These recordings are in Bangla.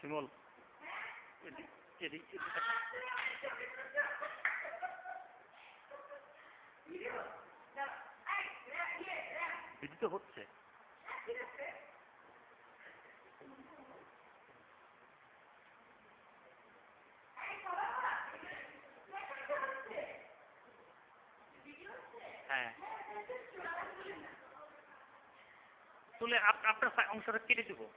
শিমল এদিকে তো হচ্ছে। হ্যাঁ তুলে আপনার অংশটা কেটে দেবো।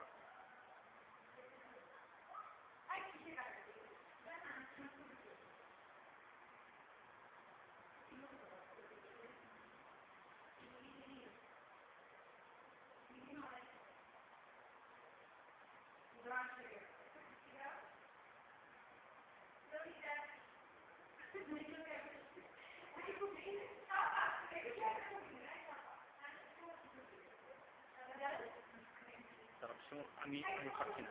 আমি পাচ্ছি না।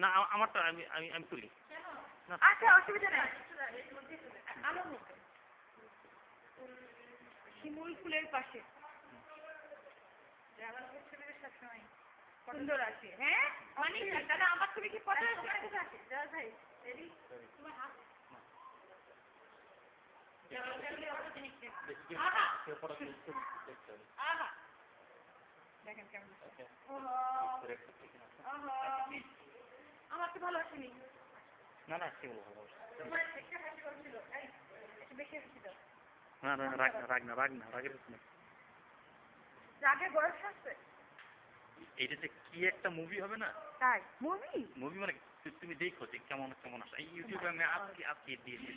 না আমারটা আমি আমি আমি তুলি। আচ্ছা অসুবিধা নেই। শিমুল ফুলের পাশে সবসময় সুন্দর আছে। হ্যাঁ অনেক দাদা আমার তুমি কি পছন্দ আছে দাদা ভাই রেডি তোমার হাত দেখেন কেমন আমার তো ভালো আসেনি। না না সেগুলো ভালো বেশি হাসি দাও। না না রাগ না রাগ না রাগ না রাগের কিছু নেই। রাগের বয়স আছে। এইটা যে কি একটা মুভি হবে না? তাই মুভি মুভি মানে তুমি দেখো যে কেমন কেমন আসে। ইউটিউবে আমি আজকে দিয়ে দিয়েছি।